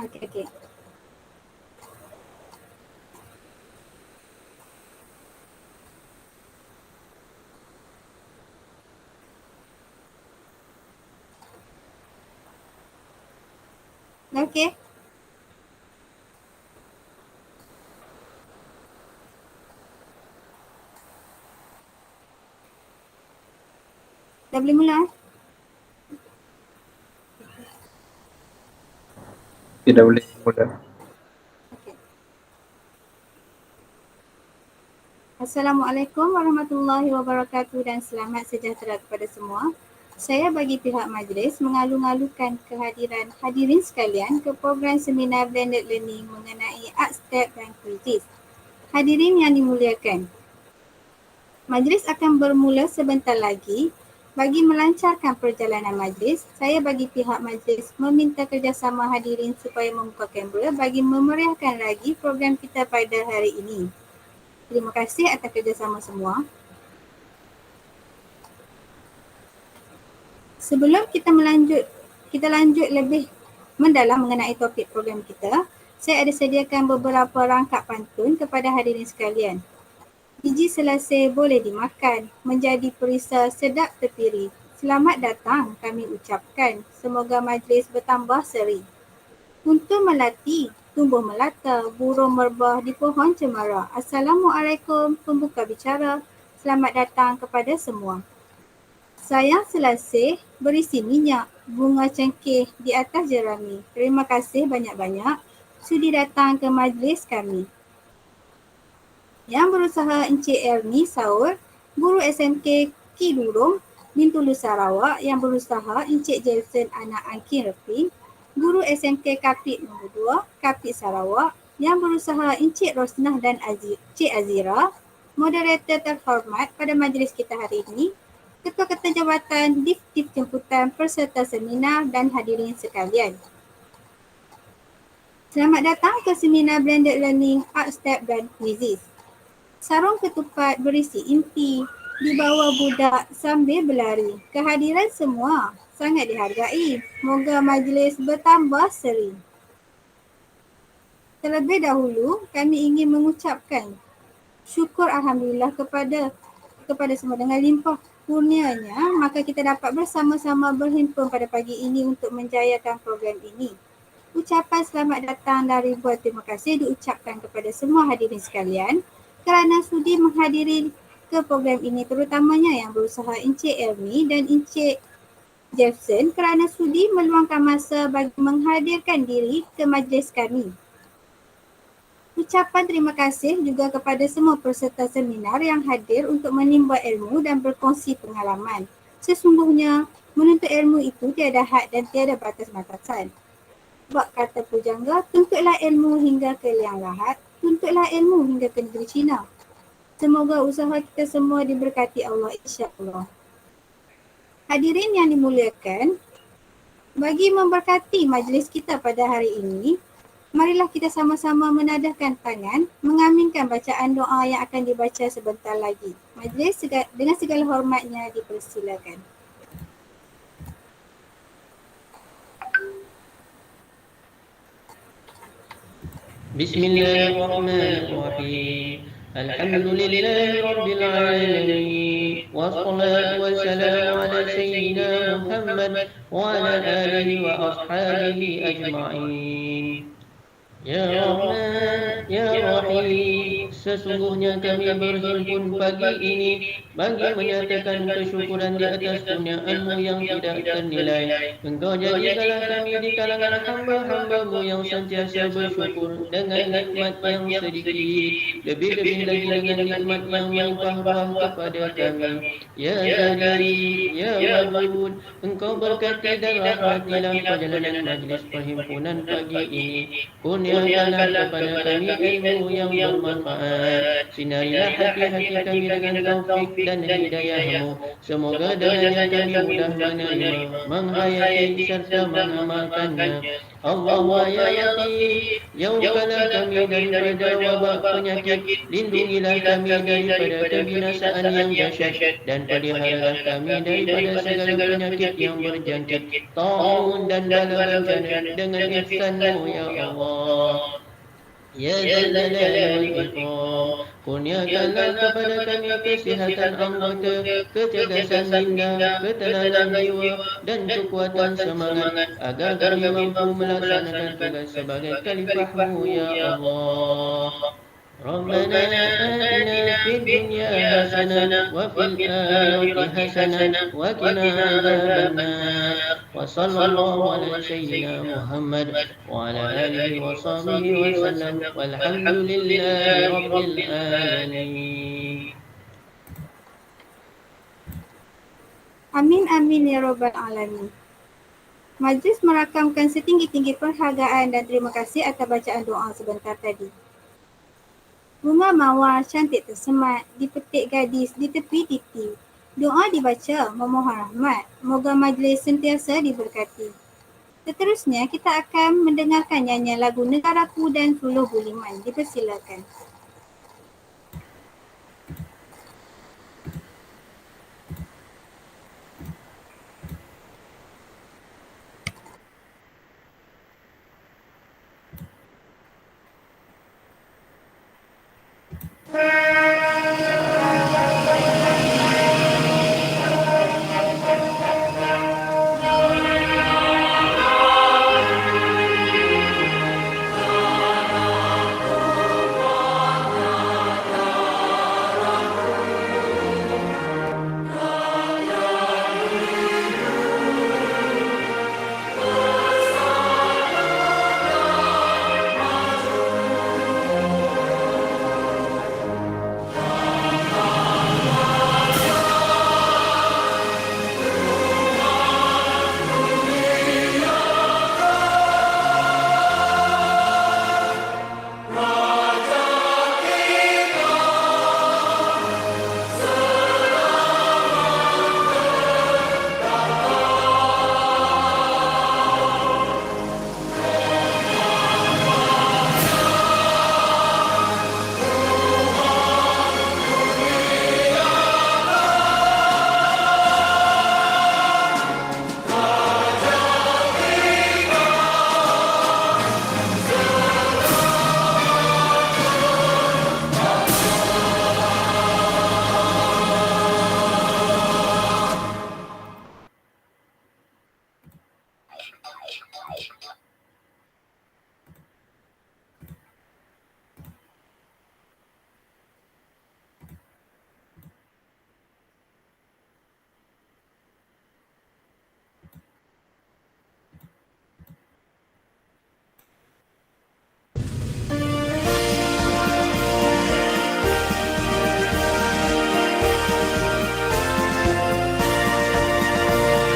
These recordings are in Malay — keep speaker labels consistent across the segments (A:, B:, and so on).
A: Okey. Okey. Dah boleh mula eh?
B: Tidak boleh mula.
A: Okey. Assalamualaikum warahmatullahi wabarakatuh dan selamat sejahtera kepada semua. Saya bagi pihak majlis mengalu-alukan kehadiran hadirin sekalian ke program seminar Blended Learning mengenai Art Step dan Quizzes. Hadirin yang dimuliakan, majlis akan bermula sebentar lagi. Bagi melancarkan perjalanan majlis, saya bagi pihak majlis meminta kerjasama hadirin supaya membuka kamera bagi memeriahkan lagi program kita pada hari ini. Terima kasih atas kerjasama semua. Sebelum kita lanjut lebih mendalam mengenai topik program kita, saya ada sediakan beberapa rangkap pantun kepada hadirin sekalian. Biji selasih boleh dimakan, menjadi perisa sedap terpiri. Selamat datang kami ucapkan, semoga majlis bertambah seri. Unta melati, tumbuh melata, burung merbah di pohon cemara. Assalamualaikum, pembuka bicara. Selamat datang kepada semua. Sayang selasih berisi minyak, bunga cengkeh di atas jerami. Terima kasih banyak-banyak sudi datang ke majlis kami. Yang berusaha Encik Erni Saur, guru SMK Ki Durung, Bintulu Sarawak. Yang berusaha Encik Jason anak Angkin Repin, guru SMK Kapit nombor 2, Kapit Sarawak. Yang berusaha Encik Rosnah dan Cik Azira, moderator terhormat pada majlis kita hari ini, ketua-ketua jabatan, dif-dif jemputan, peserta seminar dan hadirin sekalian. Selamat datang ke seminar Blended Learning Art Step dan Quizzes. Sarung ketupat berisi impi, dibawa budak sambil berlari. Kehadiran semua sangat dihargai. Moga majlis bertambah seri. Terlebih dahulu, kami ingin mengucapkan syukur Alhamdulillah kepada semua dengan limpah kurnianya, maka kita dapat bersama-sama berhimpun pada pagi ini untuk menjayakan program ini. Ucapan selamat datang dan ribuan terima kasih diucapkan kepada semua hadirin sekalian kerana sudi menghadiri ke program ini, terutamanya yang berusaha Encik Erni dan Encik Jefferson kerana sudi meluangkan masa bagi menghadirkan diri ke majlis kami. Ucapan terima kasih juga kepada semua peserta seminar yang hadir untuk menimba ilmu dan berkongsi pengalaman. Sesungguhnya, menuntut ilmu itu tiada had dan tiada batas-batasan. Bab kata pujangga, tuntutlah ilmu hingga ke liang lahat, tuntutlah ilmu hingga ke negeri Cina. Semoga usaha kita semua diberkati Allah, insya-Allah. Hadirin yang dimuliakan, bagi memberkati majlis kita pada hari ini, marilah kita sama-sama menadahkan tangan, mengaminkan bacaan doa yang akan dibaca sebentar lagi. Majlis dengan segala hormatnya dipersilakan.
C: Bismillahirrahmanirrahim. Alhamdulillahi Rabbil Alamin. Wassalatu wassalamu ala Sayyidina Muhammad wa ala alihi wa ashabihi ajma'in. Ya Rahman, Ya Rahim, sesungguhnya kami berhimpun pagi ini bagi menyatakan kesyukuran di atas kurnia-Mu yang tidak ternilai. Engkau jadikanlah kami di kalangan hamba-hamba-Mu yang sentiasa bersyukur dengan nikmat yang sedikit, lebih-lebih lagi dengan nikmat yang melimpah ruah kepada kami. Ya Karim, Ya Wadud, Engkau berkati dan rahmatilah perjalanan majlis perhimpunan pagi ini. Kurniakanlah kepada kami ilmu yang bermanfaat. Sinarilah hati-hati kami dengan taufik dan hidayah-Mu. Semoga dengannya kami mudah menerima, menghayati serta mengamalkannya. Allah ya Latif, jauhkanlah kami daripada wabak penyakit, lindungilah kami daripada kebinasaan yang dahsyat, dan peliharalah kami daripada segala penyakit yang berjangkit, ta'un dan bala bencana dengan ihsan-Mu ya Allah. Ya Zal Jalali wal Ikram, kurniakanlah kepada kami kesihatan anggota, kecerdasan minda, ketenangan jiwa, dan kekuatan semangat, agar kami mampu melaksanakan tugas sebagai khalifah-Mu ya Allah. ربنا آتنا في الدنيا حسنة وفي الآخرة حسنة وقنا عذاب النار وصلى الله على سيدنا محمد وعلى آله وصحبه وسلم والحمد لله رب العالمين.
A: Amin amin ya rabbal alamin. Majlis merakamkan setinggi-tinggi penghargaan dan terima kasih atas bacaan doa sebentar tadi. Bunga mawar cantik tersemat, dipetik gadis di tepi titi. Doa dibaca, memohon rahmat. Moga majlis sentiasa diberkati. Seterusnya, kita akan mendengarkan nyanyian lagu Negaraku dan Suluh Buliman. Dipersilakan.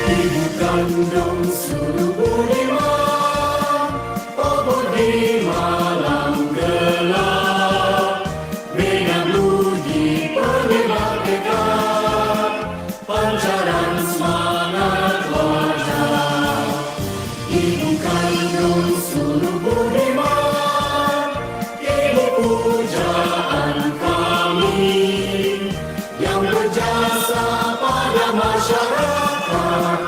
D: Ibu kandung Suluh Buliman, obor di malam gelap, bina budi penyebar dekat, pancaran semangat wajah. Ibu kandung Suluh Buliman, ibu pujaan kami yang berjasa pada masyarakat,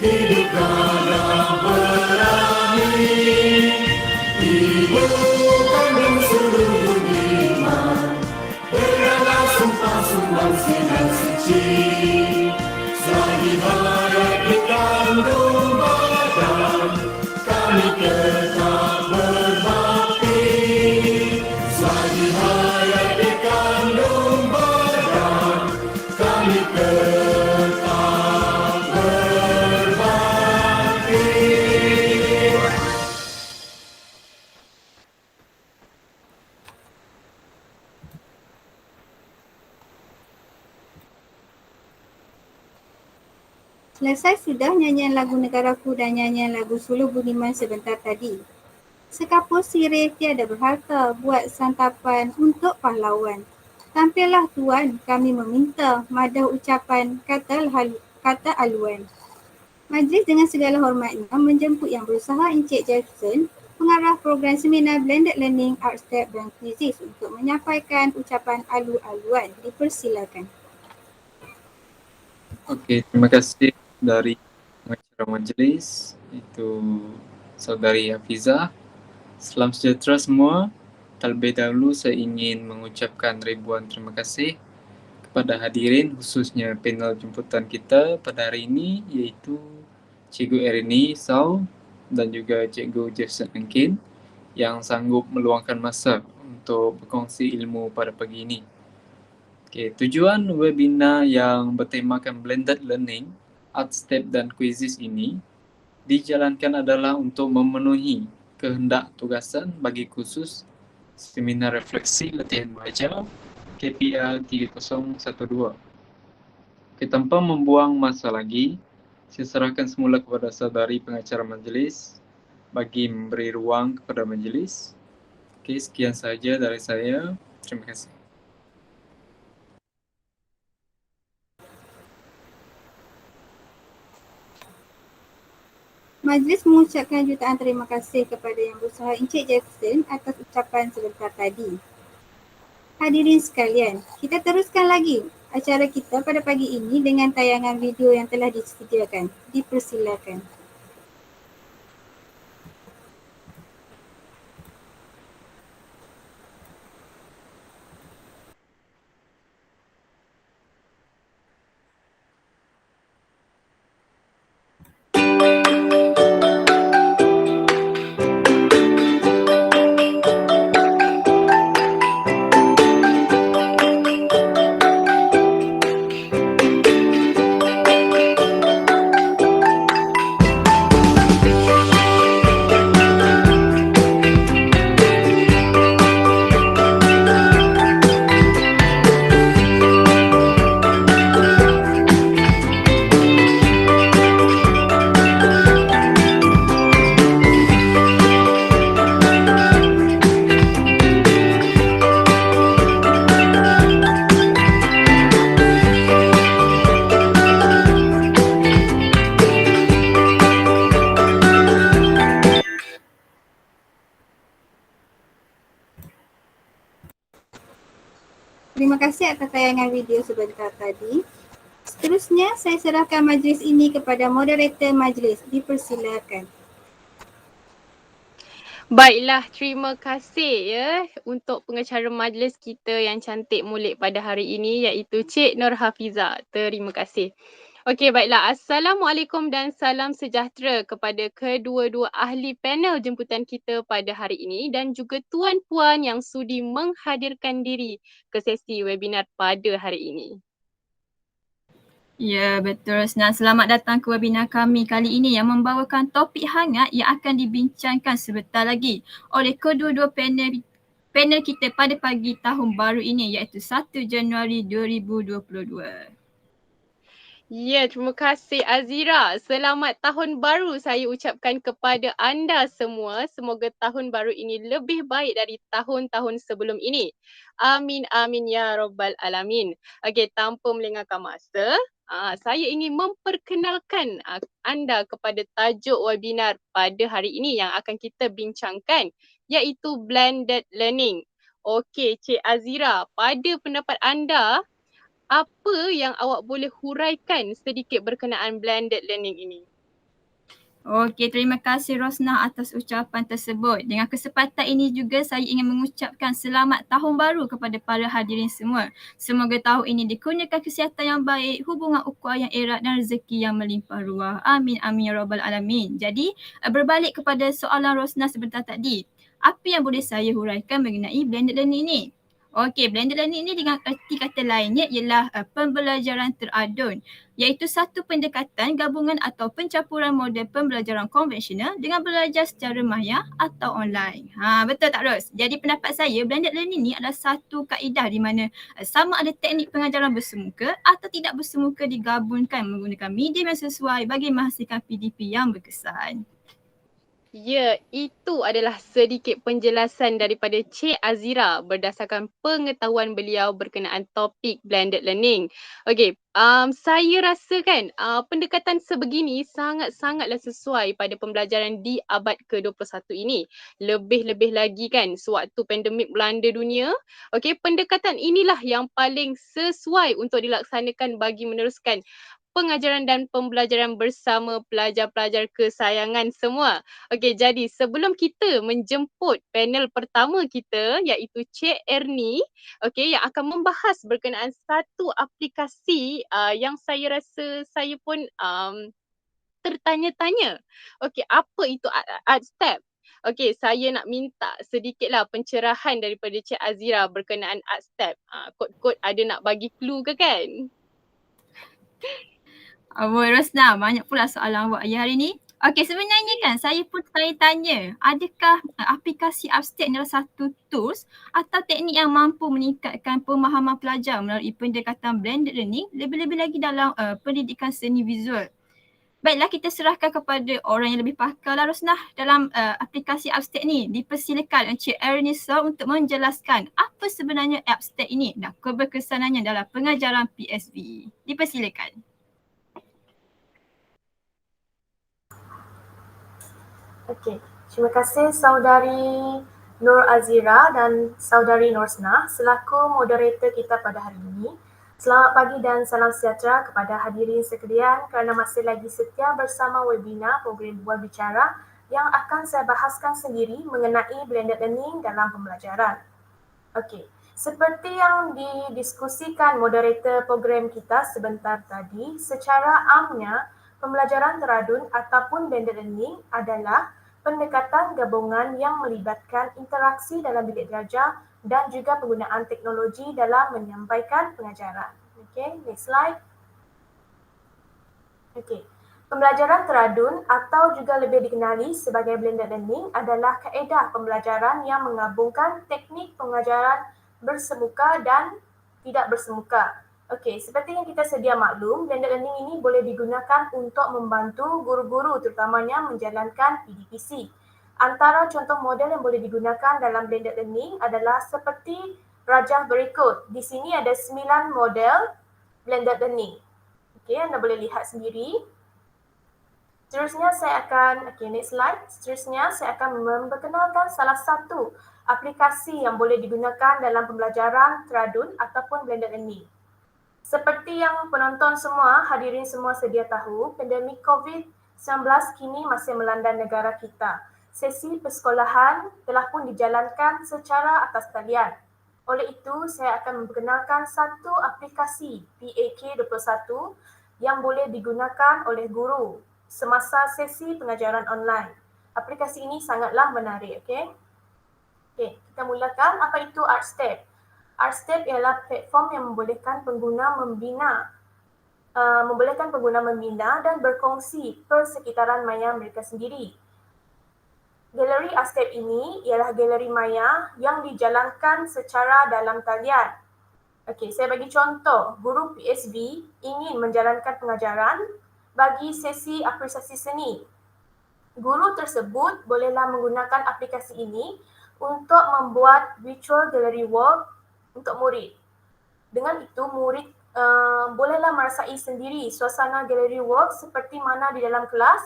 D: hidup gagah berani. Ibu kandung Suluh Buliman, berilah sumpah sumbangsi dan suci, selagi hayat di kandung badan, kami tetap berbakti. Selagi hayat di kandung badan, kami tetap berbakti.
A: Selesai sudah nyanyian lagu Negaraku dan nyanyian lagu Suluh Buliman sebentar tadi. Sekapur sirih tiada berharta, buat santapan untuk pahlawan. Tampillah Tuan, kami meminta, madah ucapan kata aluan. Majlis dengan segala hormatnya menjemput yang berusaha Encik Jefferson, pengarah program seminar Blended Learning Art Step dan Quizzes untuk menyampaikan ucapan alu-aluan. Dipersilakan.
B: Okey, terima kasih dari pengacara majlis, itu Saudari Hafizah. Salam sejahtera semua. Terlebih dahulu saya ingin mengucapkan ribuan terima kasih kepada hadirin, khususnya panel jemputan kita pada hari ini, iaitu Cikgu Erini Sau dan juga Cikgu Jefferson Angkin yang sanggup meluangkan masa untuk berkongsi ilmu pada pagi ini. Okay, tujuan webinar yang bertemakan Blended Learning, Art Step dan Quizzes ini dijalankan adalah untuk memenuhi kehendak tugasan bagi khusus Seminar Refleksi Latihan Belajar KPL 3012. Okay, tanpa membuang masa lagi, saya serahkan semula kepada saudari pengacara majlis bagi memberi ruang kepada majlis. Okay, sekian sahaja dari saya. Terima kasih.
A: Majlis mengucapkan jutaan terima kasih kepada Yang Berusaha Encik Jefferson atas ucapan sebentar tadi. Hadirin sekalian, kita teruskan lagi acara kita pada pagi ini dengan tayangan video yang telah disediakan. Dipersilakan. Terima kasih atas tayangan video sebentar tadi. Seterusnya, saya serahkan majlis ini kepada moderator majlis. Dipersilakan.
E: Baiklah, terima kasih ya untuk pengacara majlis kita yang cantik mulik pada hari ini iaitu Cik Nur Hafizah. Terima kasih. Okey, baiklah. Assalamualaikum dan salam sejahtera kepada kedua-dua ahli panel jemputan kita pada hari ini dan juga tuan-puan yang sudi menghadirkan diri ke sesi webinar pada hari ini.
F: Ya, betul Rosna. Selamat datang ke webinar kami kali ini yang membawakan topik hangat yang akan dibincangkan sebentar lagi oleh kedua-dua panel kita pada pagi tahun baru ini iaitu 1 Januari 2022.
E: Ya, terima kasih Azira. Selamat tahun baru saya ucapkan kepada anda semua. Semoga tahun baru ini lebih baik dari tahun-tahun sebelum ini. Amin, amin ya rabbal alamin. Okey, tanpa melengahkan masa, saya ingin memperkenalkan anda kepada tajuk webinar pada hari ini yang akan kita bincangkan iaitu Blended Learning. Okey, Cik Azira, pada pendapat anda, apa yang awak boleh huraikan sedikit berkenaan blended learning ini?
F: Okey, terima kasih Rosna atas ucapan tersebut. Dengan kesempatan ini juga saya ingin mengucapkan selamat tahun baru kepada para hadirin semua. Semoga tahun ini dikurniakan kesihatan yang baik, hubungan ukhuwah yang erat dan rezeki yang melimpah ruah. Amin, amin ya rabbal alamin. Jadi, berbalik kepada soalan Rosna sebentar tadi. Apa yang boleh saya huraikan mengenai blended learning ini? Okey, blended learning ini dengan erti kata lainnya ialah pembelajaran teradun, iaitu satu pendekatan gabungan atau pencampuran model pembelajaran konvensional dengan belajar secara maya atau online. Betul tak Ros? Jadi pendapat saya blended learning ini adalah satu kaedah di mana sama ada teknik pengajaran bersemuka atau tidak bersemuka digabungkan menggunakan medium yang sesuai bagi menghasilkan PDP yang berkesan.
E: Ya, itu adalah sedikit penjelasan daripada Cik Azira berdasarkan pengetahuan beliau berkenaan topik blended learning. Okey, saya rasa kan pendekatan sebegini sangat-sangatlah sesuai pada pembelajaran di abad ke-21 ini. Lebih-lebih lagi kan sewaktu pandemik melanda dunia. Okey, pendekatan inilah yang paling sesuai untuk dilaksanakan bagi meneruskan pengajaran dan pembelajaran bersama pelajar-pelajar kesayangan semua. Okey, jadi sebelum kita menjemput panel pertama kita iaitu Cik Ernie, okey, yang akan membahas berkenaan satu aplikasi yang saya rasa saya pun tertanya-tanya. Okey, apa itu ArtStep? Okey, saya nak minta sedikitlah pencerahan daripada Cik Azira berkenaan ArtStep. Kod-kod ada nak bagi clue ke kan?
F: Abang Rosna, banyak pula soalan awak ya hari ni. Okey, sebenarnya kan saya pun tanya, adakah aplikasi ArtStep ni adalah satu tools atau teknik yang mampu meningkatkan pemahaman pelajar melalui pendekatan blended learning, lebih-lebih lagi dalam pendidikan seni visual. Baiklah, kita serahkan kepada orang yang lebih pakar lah Rosnah dalam aplikasi ArtStep ni. Dipersilakan Encik Ernisa untuk menjelaskan apa sebenarnya ArtStep ini dan keberkesanannya dalam pengajaran PSV. Dipersilakan.
G: Okey, terima kasih saudari Nur Azira dan saudari Norsna selaku moderator kita pada hari ini. Selamat pagi dan salam sejahtera kepada hadirin sekalian kerana masih lagi setia bersama webinar program Bual Bicara yang akan saya bahaskan sendiri mengenai blended learning dalam pembelajaran. Okey, seperti yang didiskusikan moderator program kita sebentar tadi, secara amnya pembelajaran teradun ataupun blended learning adalah pendekatan gabungan yang melibatkan interaksi dalam bilik belajar dan juga penggunaan teknologi dalam menyampaikan pengajaran. Okey, next slide. Okey, pembelajaran teradun atau juga lebih dikenali sebagai blended learning adalah kaedah pembelajaran yang menggabungkan teknik pengajaran bersemuka dan tidak bersemuka. Okey, seperti yang kita sedia maklum, blended learning ini boleh digunakan untuk membantu guru-guru terutamanya menjalankan PDPC. Antara contoh model yang boleh digunakan dalam blended learning adalah seperti rajah berikut. Di sini ada 9 model blended learning. Okey, anda boleh lihat sendiri. Seterusnya saya akan, next slide. Seterusnya saya akan memperkenalkan salah satu aplikasi yang boleh digunakan dalam pembelajaran teradun ataupun blended learning. Seperti yang penonton semua, hadirin semua sedia tahu, pandemik COVID-19 kini masih melanda negara kita. Sesi persekolahan telah pun dijalankan secara atas talian. Oleh itu, saya akan memperkenalkan satu aplikasi PAK21 yang boleh digunakan oleh guru semasa sesi pengajaran online. Aplikasi ini sangatlah menarik, okey? Okey, kita mulakan. Apa itu ArtStep? ArtStep ialah platform yang membolehkan pengguna membina dan berkongsi persekitaran maya mereka sendiri. Galeri ArtStep ini ialah galeri maya yang dijalankan secara dalam talian. Okey, saya bagi contoh. Guru PSV ingin menjalankan pengajaran bagi sesi apresiasi seni. Guru tersebut bolehlah menggunakan aplikasi ini untuk membuat virtual gallery work untuk murid. Dengan itu, murid bolehlah merasai sendiri suasana gallery work seperti mana di dalam kelas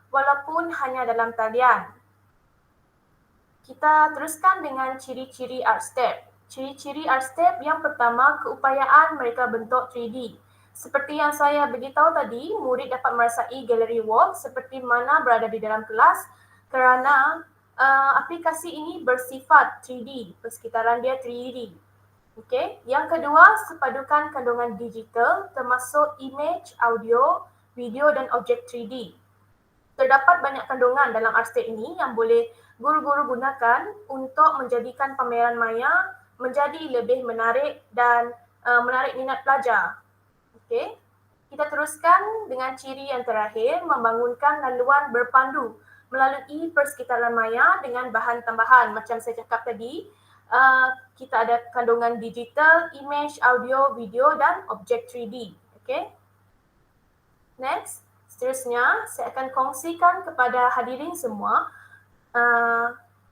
G: walaupun hanya dalam talian. Kita teruskan dengan ciri-ciri ArtStep. Ciri-ciri ArtStep yang pertama, keupayaan mereka bentuk 3D. Seperti yang saya beritahu tadi, murid dapat merasai gallery work seperti mana berada di dalam kelas kerana aplikasi ini bersifat 3D, persekitaran dia 3D. Okey, yang kedua, sepadukan kandungan digital termasuk image, audio, video dan objek 3D. Terdapat banyak kandungan dalam ArtStep ini yang boleh guru-guru gunakan untuk menjadikan pameran maya menjadi lebih menarik dan menarik minat pelajar. Okey, kita teruskan dengan ciri yang terakhir, membangunkan laluan berpandu melalui persekitaran maya dengan bahan tambahan. Macam saya cakap tadi, kita ada kandungan digital, image, audio, video dan objek 3D. Okay. Next, seterusnya saya akan kongsikan kepada hadirin semua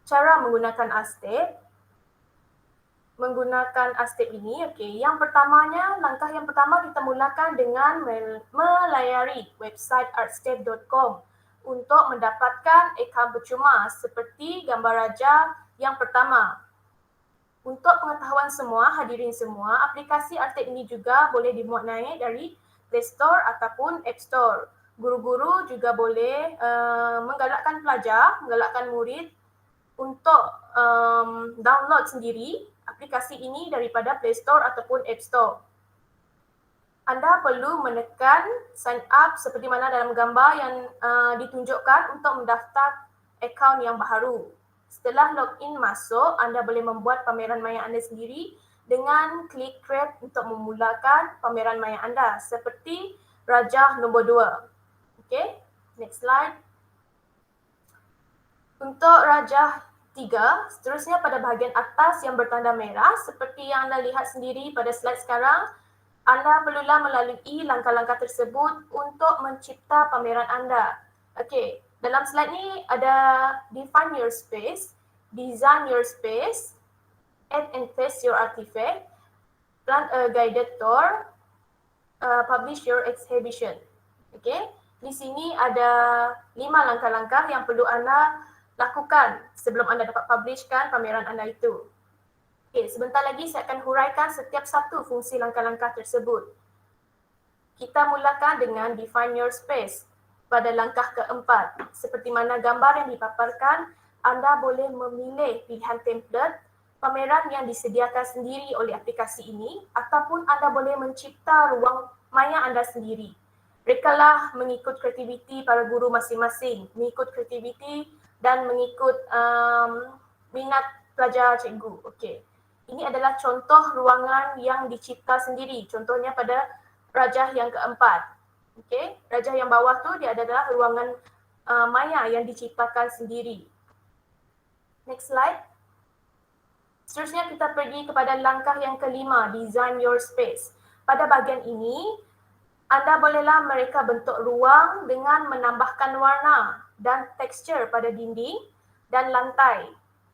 G: cara menggunakan Astep. Ini, yang pertamanya, langkah yang pertama kita mulakan dengan melayari website artstep.com untuk mendapatkan akaun percuma seperti gambar raja yang pertama. Untuk pengetahuan semua, hadirin semua, aplikasi Artstep ini juga boleh dimuat naik dari Play Store ataupun App Store. Guru-guru juga boleh menggalakkan pelajar, menggalakkan murid untuk download sendiri aplikasi ini daripada Play Store ataupun App Store. Anda perlu menekan sign up seperti mana dalam gambar yang ditunjukkan untuk mendaftar akaun yang baru. Setelah login masuk, anda boleh membuat pameran maya anda sendiri dengan klik create untuk memulakan pameran maya anda seperti rajah nombor 2. Okay, next slide. Untuk rajah 3, seterusnya pada bahagian atas yang bertanda merah seperti yang anda lihat sendiri pada slide sekarang, anda perlulah melalui langkah-langkah tersebut untuk mencipta pameran anda. Okay, dalam slide ni ada define your space, design your space, add and place your artifact, plan a guided tour, publish your exhibition. Okay, di sini ada 5 langkah-langkah yang perlu anda lakukan sebelum anda dapat publishkan pameran anda itu. Okay, sebentar lagi saya akan huraikan setiap satu fungsi langkah-langkah tersebut. Kita mulakan dengan define your space. Pada langkah keempat, seperti mana gambar yang dipaparkan, anda boleh memilih pilihan template pameran yang disediakan sendiri oleh aplikasi ini ataupun anda boleh mencipta ruang maya anda sendiri. Rekalah mengikut kreativiti para guru masing-masing, mengikut kreativiti dan mengikut minat pelajar cikgu. Okey. Ini adalah contoh ruangan yang dicipta sendiri. Contohnya pada rajah yang keempat. Okey, rajah yang bawah tu dia adalah ruangan maya yang diciptakan sendiri. Next slide. Seterusnya kita pergi kepada langkah yang kelima, design your space. Pada bahagian ini, anda bolehlah mereka bentuk ruang dengan menambahkan warna dan tekstur pada dinding dan lantai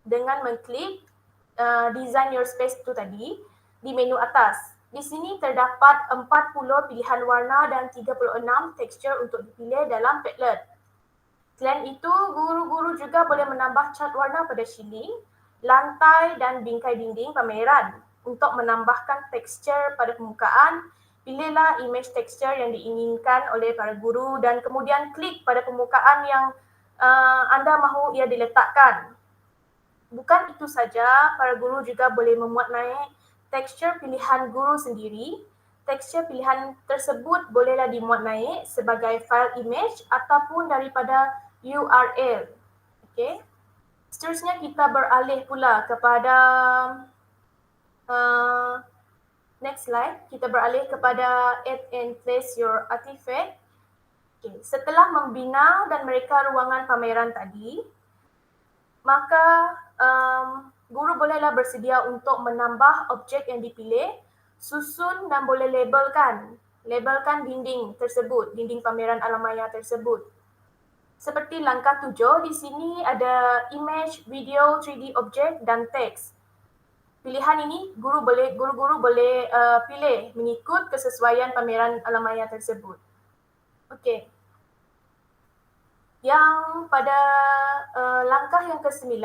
G: dengan mengklik design your space itu tadi di menu atas. Di sini terdapat 40 pilihan warna dan 36 tekstur untuk dipilih dalam Padlet. Selain itu, guru-guru juga boleh menambah cat warna pada ceiling, lantai dan bingkai dinding pameran. Untuk menambahkan tekstur pada permukaan, pilihlah image tekstur yang diinginkan oleh para guru dan kemudian klik pada permukaan yang anda mahu ia diletakkan. Bukan itu saja, para guru juga boleh memuat naik tekstur pilihan guru sendiri. Tekstur pilihan tersebut bolehlah dimuat naik sebagai file image ataupun daripada URL. Okay. Seterusnya kita beralih pula kepada next slide. Kita beralih kepada add and place your artifact. Okay. Setelah membina dan mereka ruangan pameran tadi, maka guru bolehlah bersedia untuk menambah objek yang dipilih, susun dan boleh labelkan dinding tersebut, dinding pameran alam maya tersebut. Seperti langkah 7, di sini ada image, video, 3D objek dan teks. Pilihan ini guru-guru boleh pilih mengikut kesesuaian pameran alam maya tersebut. Okey. Yang pada langkah yang ke-9,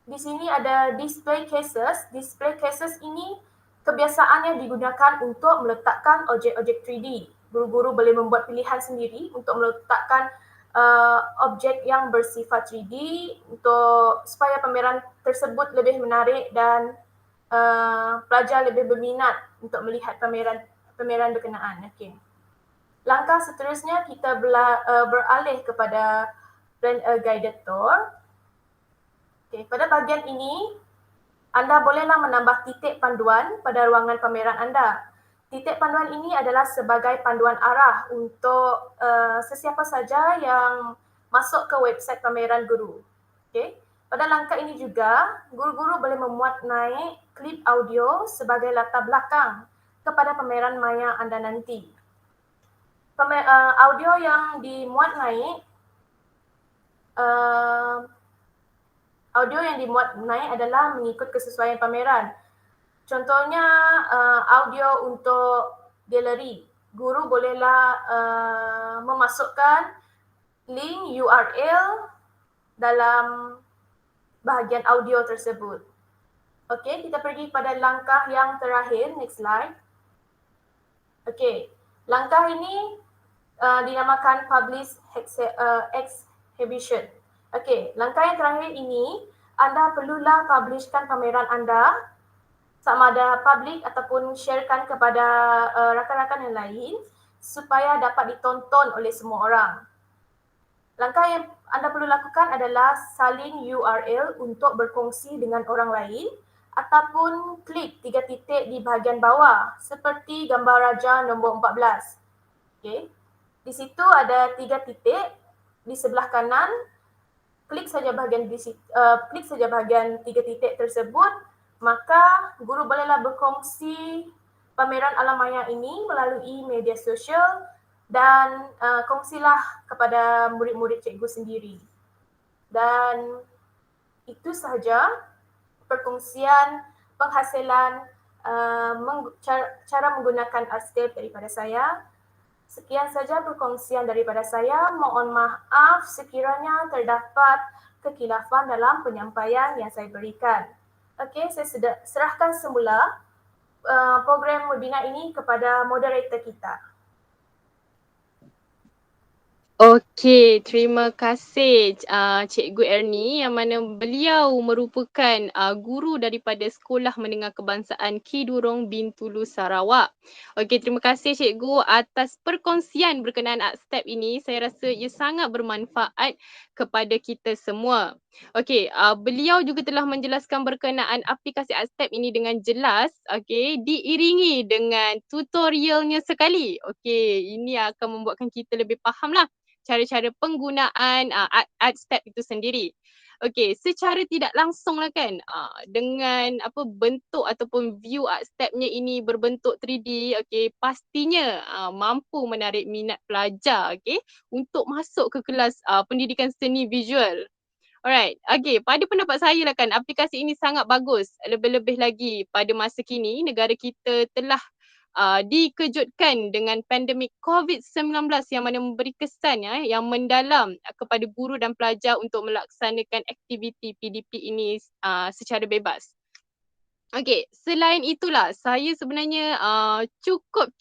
G: di sini ada display cases. Display cases ini kebiasaannya digunakan untuk meletakkan objek-objek 3D. Guru-guru boleh membuat pilihan sendiri untuk meletakkan objek yang bersifat 3D supaya pameran tersebut lebih menarik dan pelajar lebih berminat untuk melihat pameran berkenaan. Okay. Langkah seterusnya kita beralih kepada plan a guided tour. Okay, pada bahagian ini, anda bolehlah menambah titik panduan pada ruangan pameran anda. Titik panduan ini adalah sebagai panduan arah untuk sesiapa saja yang masuk ke website pameran guru. Okay. Pada langkah ini juga, guru-guru boleh memuat naik klip audio sebagai latar belakang kepada pameran maya anda nanti. Audio yang dimuat naik audio yang dimuat naik adalah mengikut kesesuaian pameran. Contohnya audio untuk galeri. Guru bolehlah memasukkan link URL dalam bahagian audio tersebut. Okey, kita pergi pada langkah yang terakhir. Next slide. Okey, langkah ini dinamakan publish exhibition. Okey, langkah yang terakhir ini, anda perlulah publishkan pameran anda, sama ada public ataupun sharekan kepada rakan-rakan yang lain supaya dapat ditonton oleh semua orang. Langkah yang anda perlu lakukan adalah salin URL untuk berkongsi dengan orang lain ataupun klik 3 titik di bahagian bawah seperti gambar raja nombor 14. Okey. Di situ ada 3 titik di sebelah kanan. Klik saja bahagian 3 titik tersebut, maka guru bolehlah berkongsi pameran alam maya ini melalui media sosial dan kongsilah kepada murid-murid cikgu sendiri. Dan itu sahaja perkongsian penghasilan cara menggunakan Artscape daripada saya. Sekian saja perkongsian daripada saya. Mohon maaf sekiranya terdapat kekilafan dalam penyampaian yang saya berikan. Okey, saya serahkan semula program webinar ini kepada moderator kita.
E: Okey, terima kasih Cikgu Ernie yang mana beliau merupakan guru daripada Sekolah Menengah Kebangsaan Ki Durong Bintulu Sarawak. Okey, terima kasih Cikgu atas perkongsian berkenaan Artscape ini. Saya rasa ia sangat bermanfaat kepada kita semua. Okey, beliau juga telah menjelaskan berkenaan aplikasi Artscape ini dengan jelas, okey, diiringi dengan tutorialnya sekali. Okey, ini akan membuatkan kita lebih fahamlah cara-cara penggunaan Artscape itu sendiri. Okey, secara tidak langsung lah kan, dengan bentuk ataupun view Artscape-nya ini berbentuk 3D, okey, pastinya mampu menarik minat pelajar, okey, untuk masuk ke kelas pendidikan seni visual. Alright, okey, pada pendapat saya lah kan, aplikasi ini sangat bagus. Lebih-lebih lagi pada masa kini, negara kita telah dikejutkan dengan pandemik COVID-19 yang mana memberi kesan yang mendalam kepada guru dan pelajar untuk melaksanakan aktiviti PDP ini secara bebas. Okey, selain itulah saya sebenarnya cukup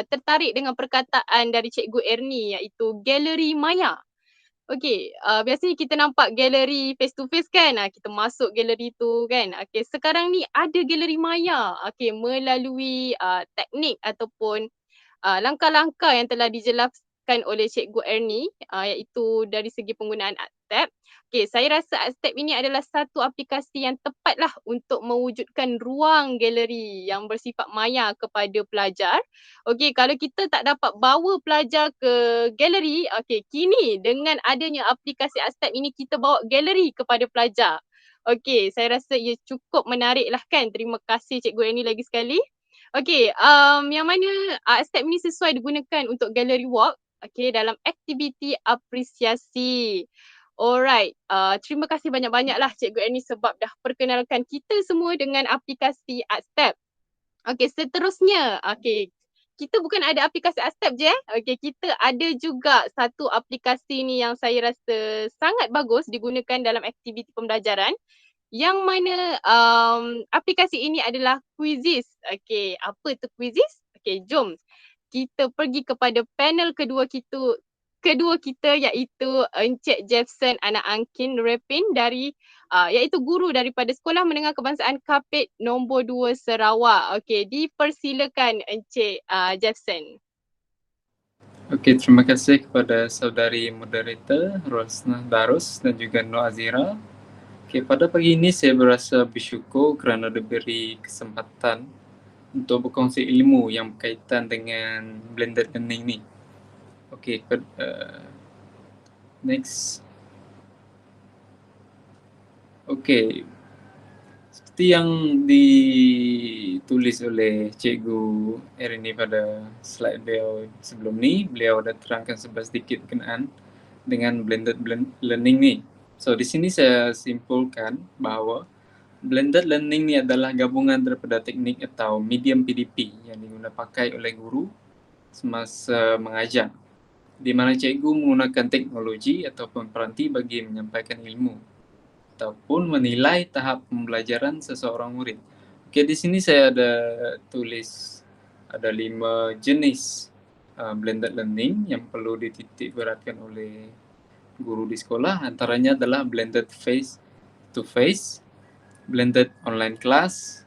E: tertarik dengan perkataan dari Cikgu Ernie iaitu galeri maya. Okey, biasanya kita nampak galeri face to face kan, kita masuk galeri tu kan. Okey, sekarang ni ada galeri maya, okey, melalui teknik ataupun langkah-langkah yang telah dijelaskan oleh Cikgu Ernie iaitu dari segi penggunaan Artscape. Okey, saya rasa Artscape ini adalah satu aplikasi yang tepatlah untuk mewujudkan ruang galeri yang bersifat maya kepada pelajar. Okey, kalau kita tak dapat bawa pelajar ke galeri, okey, kini dengan adanya aplikasi Artscape ini kita bawa galeri kepada pelajar. Okey, saya rasa ia cukup menarik lah kan. Terima kasih Cikgu Ernie lagi sekali. Okey, yang mana Artscape ni sesuai digunakan untuk gallery walk, okey, dalam aktiviti apresiasi. Alright, terima kasih banyak-banyaklah Cikgu Ernie sebab dah perkenalkan kita semua dengan aplikasi Artscape. Okey, seterusnya, okey, kita bukan ada aplikasi Artscape je okey, kita ada juga satu aplikasi ni yang saya rasa sangat bagus digunakan dalam aktiviti pembelajaran. Yang mana aplikasi ini adalah Quizizz. Okey, apa tu Quizizz? Okey, jom kita pergi kepada panel kedua kita iaitu Encik Jefferson Anak Angkin Repin dari iaitu guru daripada Sekolah Menengah Kebangsaan Kapit nombor 2 Sarawak. Okey, dipersilakan Encik Jefferson.
B: Okey, terima kasih kepada saudari moderator Rosnah Darus dan juga Nur Azira. Okey, pada pagi ini saya berasa bersyukur kerana diberi kesempatan untuk berkongsi ilmu yang berkaitan dengan blended learning ni. Okey, next. Okey, seperti yang ditulis oleh Cikgu Ernie pada slide beliau sebelum ni, beliau dah terangkan sedikit berkenaan dengan blended learning ni. So di sini saya simpulkan bahwa blended learning ini adalah gabungan daripada teknik atau medium PDP yang digunakan pakai oleh guru semasa mengajar, di mana cikgu menggunakan teknologi ataupun peranti bagi menyampaikan ilmu ataupun menilai tahap pembelajaran seseorang murid. Okey, di sini saya ada tulis ada 5 jenis blended learning yang perlu dititik beratkan oleh guru di sekolah. Antaranya adalah blended face to face, blended online class,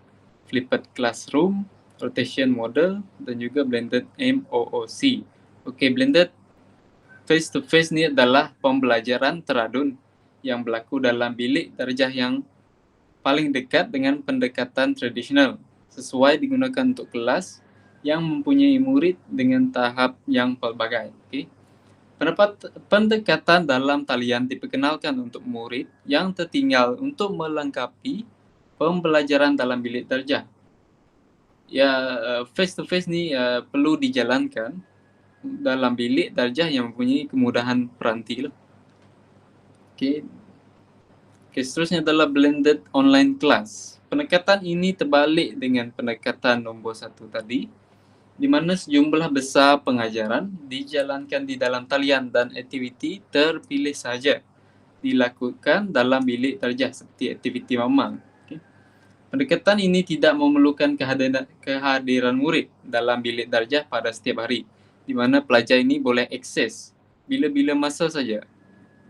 B: flipped classroom, rotation model dan juga blended MOOC. Okey, blended face to face ni adalah pembelajaran teradun yang berlaku dalam bilik darjah yang paling dekat dengan pendekatan tradisional, sesuai digunakan untuk kelas yang mempunyai murid dengan tahap yang pelbagai. Okey. Pendekatan dalam talian diperkenalkan untuk murid yang tertinggal untuk melengkapi pembelajaran dalam bilik darjah. Ya, face to face ni perlu dijalankan dalam bilik darjah yang mempunyai kemudahan peranti lah. Okey. Seterusnya adalah blended online class. Pendekatan ini terbalik dengan pendekatan nombor 1 tadi, di mana sejumlah besar pengajaran dijalankan di dalam talian dan aktiviti terpilih saja dilakukan dalam bilik darjah seperti aktiviti mamang. Okay. Pendekatan ini tidak memerlukan kehadiran murid dalam bilik darjah pada setiap hari, di mana pelajar ini boleh akses bila-bila masa saja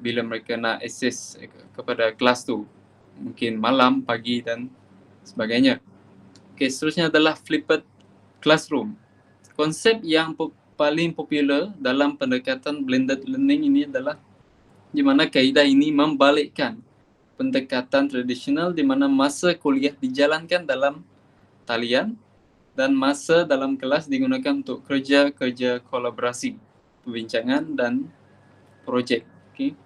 B: bila mereka nak akses kepada kelas tu, mungkin malam, pagi dan sebagainya. Okay, seterusnya adalah flipped classroom. Konsep yang paling popular dalam pendekatan blended learning ini adalah di mana kaedah ini membalikkan pendekatan tradisional di mana masa kuliah dijalankan dalam talian dan masa dalam kelas digunakan untuk kerja-kerja kolaborasi, perbincangan dan projek. Okay.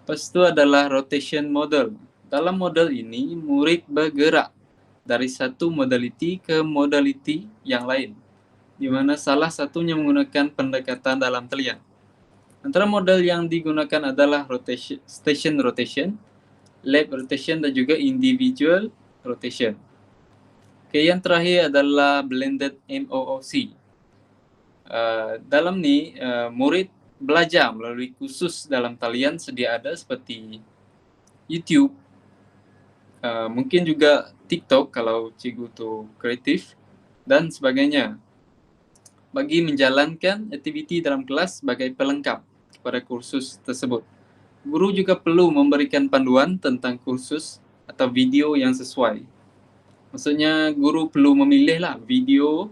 B: Lepas itu adalah rotation model. Dalam model ini, murid bergerak dari satu modaliti ke modaliti yang lain, di mana salah satunya menggunakan pendekatan dalam talian. Antara model yang digunakan adalah station rotation, lab rotation dan juga individual rotation. Okay, yang terakhir adalah blended MOOC. Dalam ni, murid belajar melalui kursus dalam talian sedia ada seperti YouTube, mungkin juga TikTok kalau cikgu tu kreatif dan sebagainya, bagi menjalankan aktiviti dalam kelas sebagai pelengkap kepada kursus tersebut. Guru juga perlu memberikan panduan tentang kursus atau video yang sesuai. Maksudnya guru perlu memilihlah video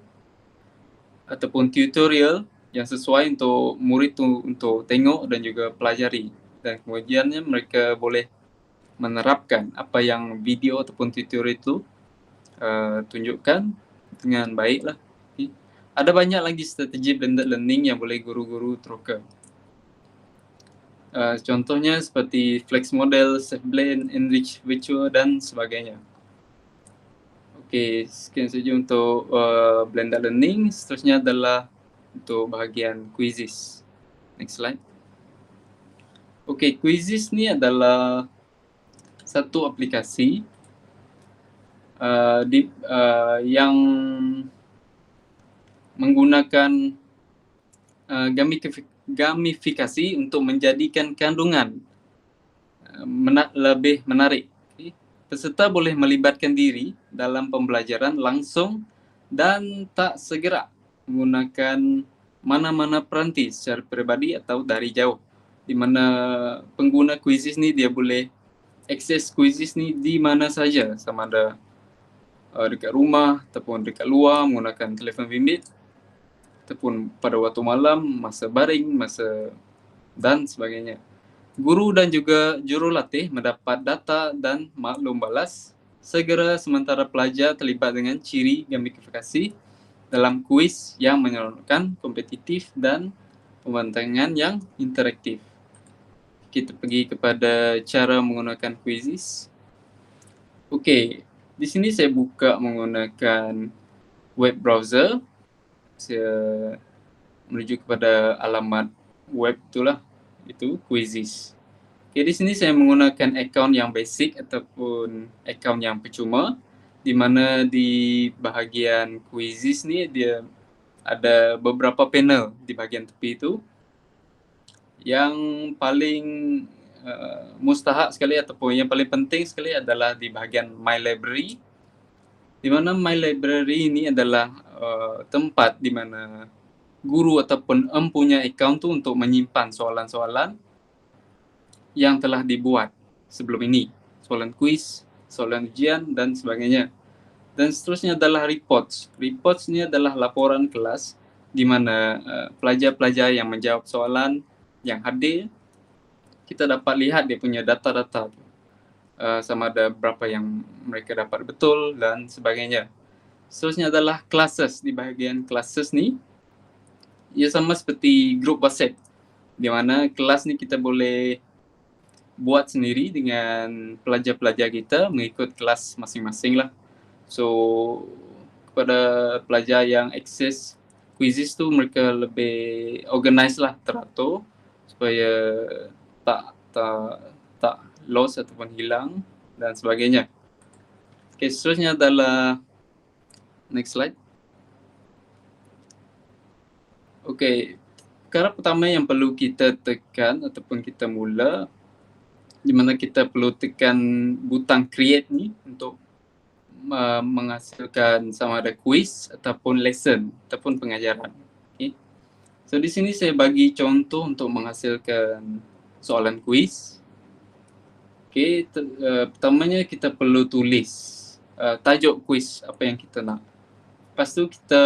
B: ataupun tutorial yang sesuai untuk murid tu untuk tengok dan juga pelajari, dan kemudiannya mereka boleh menerapkan apa yang video ataupun tutorial itu tunjukkan dengan baiklah. Okay. Ada banyak lagi strategi blended learning yang boleh guru-guru terapkan. Contohnya seperti flex model, safe blend, enrich virtual dan sebagainya. Okey, sekian saja untuk blended learning. Seterusnya adalah untuk bahagian quizzes. Next slide. Okey, quizzes ni adalah satu aplikasi yang menggunakan gamifikasi untuk menjadikan kandungan lebih menarik. Okay. Peserta boleh melibatkan diri dalam pembelajaran langsung dan tak segera menggunakan mana-mana peranti secara peribadi atau dari jauh, di mana pengguna quizzes ni dia boleh akses quizzes ni di mana saja, sama ada dekat rumah ataupun dekat luar menggunakan telefon bimbit ataupun pada waktu malam, masa baring, masa dan sebagainya. Guru dan juga jurulatih mendapat data dan maklum balas segera sementara pelajar terlibat dengan ciri gamifikasi dalam kuis yang menyeronokkan, kompetitif dan pembantangan yang interaktif. Kita pergi kepada cara menggunakan quizzes. Okey, di sini saya buka menggunakan web browser. Saya menuju kepada alamat web itulah, itu quizzes. Okay, di sini saya menggunakan akaun yang basic ataupun akaun yang percuma, di mana di bahagian quizzes ni dia ada beberapa panel di bahagian tepi itu. Yang paling mustahak sekali ataupun yang paling penting sekali adalah di bahagian My Library, di mana My Library ini adalah tempat di mana guru ataupun punya akaun tu untuk menyimpan soalan-soalan yang telah dibuat sebelum ini, soalan kuis, soalan ujian dan sebagainya. Dan seterusnya adalah reports. Reports ini adalah laporan kelas di mana pelajar-pelajar yang menjawab soalan yang hadir, kita dapat lihat dia punya data-data sama ada berapa yang mereka dapat betul dan sebagainya. Seterusnya adalah classes. Di bahagian classes ni, ia sama seperti grup WhatsApp, di mana kelas ni kita boleh buat sendiri dengan pelajar-pelajar kita mengikut kelas masing-masing lah. So, kepada pelajar yang akses quizzes tu, mereka lebih organize lah, teratur supaya tak lost ataupun hilang dan sebagainya. Okay, seterusnya adalah next slide. Okay, perkara pertama yang perlu kita tekan ataupun kita mula, di mana kita perlu tekan butang create ni untuk menghasilkan sama ada quiz ataupun lesson ataupun pengajaran. Okay. So di sini saya bagi contoh untuk menghasilkan soalan quiz. Okay, pertamanya kita perlu tulis tajuk quiz apa yang kita nak. Lepas tu kita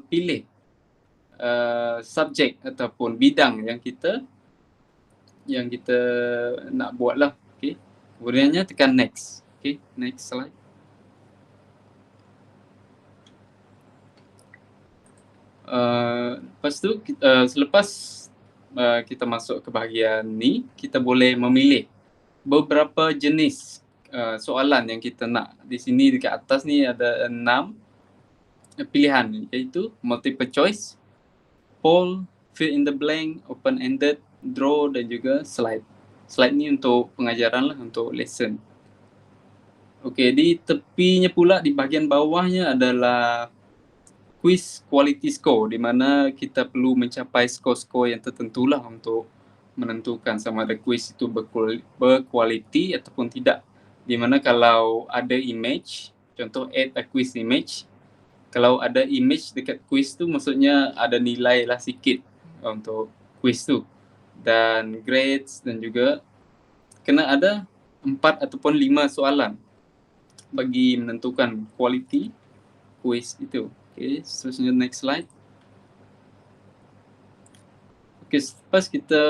B: pilih subjek ataupun bidang yang kita nak buat lah. Okay. Kemudiannya tekan next. Okay, next slide. Lepas tu selepas kita masuk ke bahagian ni, kita boleh memilih beberapa jenis soalan yang kita nak. Di sini dekat atas ni ada 6 pilihan, iaitu multiple choice, poll, fill in the blank, open-ended, draw dan juga slide. Slide ni untuk pengajaran lah, untuk lesson. Okey, di tepinya pula di bahagian bawahnya adalah quiz quality score, di mana kita perlu mencapai skor-skor yang tertentu lah untuk menentukan sama ada quiz itu berkualiti ataupun tidak. Di mana kalau ada image, contoh add a quiz image, kalau ada image dekat quiz tu maksudnya ada nilai lah sikit untuk quiz tu. Dan grades dan juga kena ada 4 ataupun 5 soalan bagi menentukan kualiti quiz itu. Okay, seterusnya next slide. Okay, lepas kita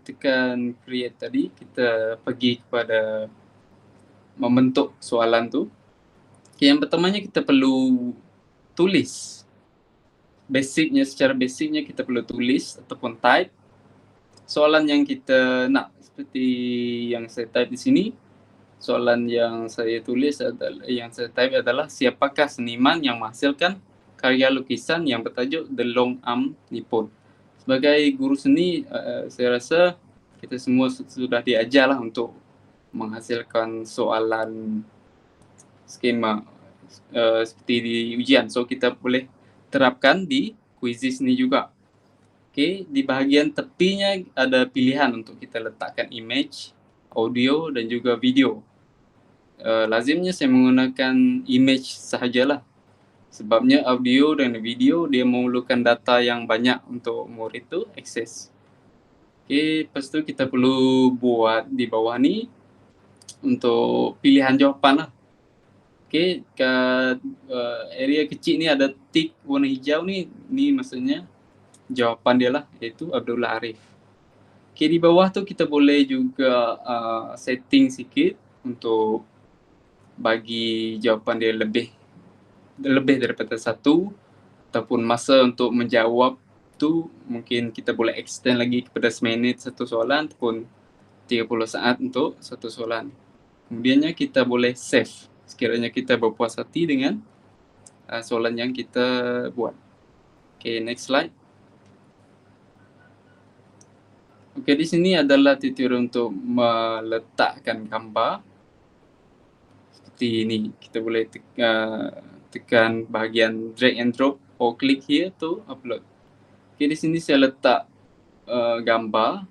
B: tekan create tadi, kita pergi kepada membentuk soalan tu. Okay, yang pertamanya kita perlu tulis. Secara basicnya kita perlu tulis ataupun type soalan yang kita nak. Seperti yang saya type di sini, soalan yang saya tulis adalah siapakah seniman yang menghasilkan karya lukisan yang bertajuk The Long Arm Nippon. Sebagai guru seni, saya rasa kita semua sudah diajarlah untuk menghasilkan soalan skema seperti di ujian. So kita boleh terapkan di quizzes ni juga. Okay, di bahagian tepinya ada pilihan untuk kita letakkan image, audio dan juga video. Lazimnya saya menggunakan image sahajalah. Sebabnya audio dan video dia memerlukan data yang banyak untuk murid tu akses. Okay, lepas tu kita perlu buat di bawah ni untuk pilihan jawapan lah. Okay, kat area kecil ni ada tik warna hijau ni maksudnya jawapan dia lah, iaitu Abdullah Arif. Okay, di bawah tu kita boleh juga setting sikit untuk bagi jawapan dia lebih daripada satu, ataupun masa untuk menjawab tu mungkin kita boleh extend lagi kepada 1 minit satu soalan ataupun 30 saat untuk satu soalan. Kemudiannya kita boleh save sekiranya kita berpuas hati dengan soalan yang kita buat. Okay, next slide. Okey, di sini adalah tutorial untuk meletakkan gambar. Seperti ini, kita boleh tekan bahagian drag and drop or click here to upload. Okey, di sini saya letak gambar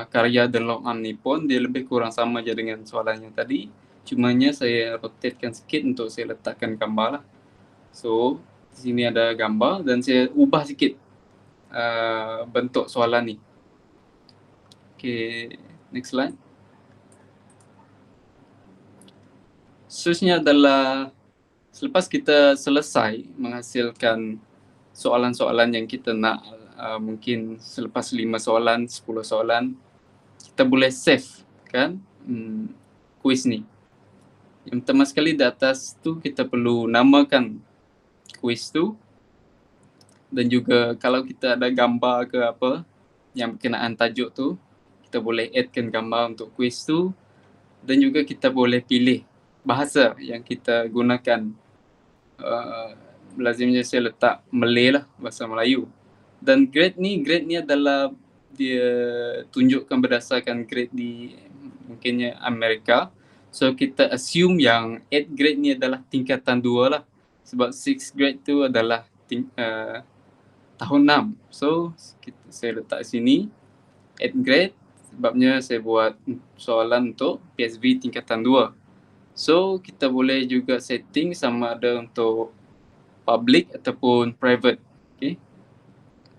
B: karya The Long Arm Nippon. Dia lebih kurang sama je dengan soalan yang tadi. Cumanya saya rotatekan sikit untuk saya letakkan gambar lah. So, di sini ada gambar dan saya ubah sikit bentuk soalan ni. Okay, next slide. Seterusnya adalah selepas kita selesai menghasilkan soalan-soalan yang kita nak, mungkin selepas 5 soalan, 10 soalan, kita boleh save kan kuis ni. Yang pertama sekali di atas tu kita perlu namakan kuis tu, dan juga kalau kita ada gambar ke apa yang berkenaan tajuk tu, kita boleh addkan gambar untuk kuis tu, dan juga kita boleh pilih bahasa yang kita gunakan. Lazimnya saya letak Malay lah, bahasa Melayu. Dan grade ni adalah dia tunjukkan berdasarkan grade di mungkinnya Amerika. So kita assume yang 8 grade ni adalah tingkatan 2 lah. Sebab 6 grade tu adalah tahun 6. So saya letak sini 8 grade, sebabnya saya buat soalan untuk PSV tingkatan 2. So kita boleh juga setting sama ada untuk public ataupun private. Okay.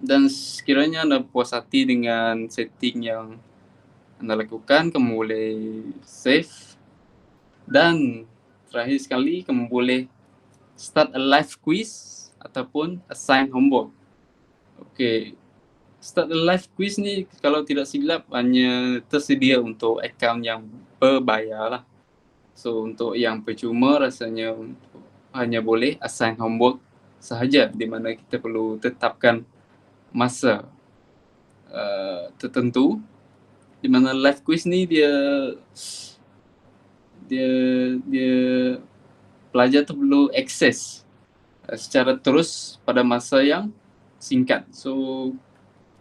B: Dan sekiranya anda puas hati dengan setting yang anda lakukan, kamu boleh save. Dan terakhir sekali, kamu boleh start a live quiz ataupun assign homework. Okay. Start a live quiz ni kalau tidak silap hanya tersedia untuk akaun yang berbayar lah. So untuk yang percuma rasanya hanya boleh assign homework sahaja, di mana kita perlu tetapkan masa tertentu, di mana live quiz ni dia pelajar tu perlu akses secara terus pada masa yang singkat. So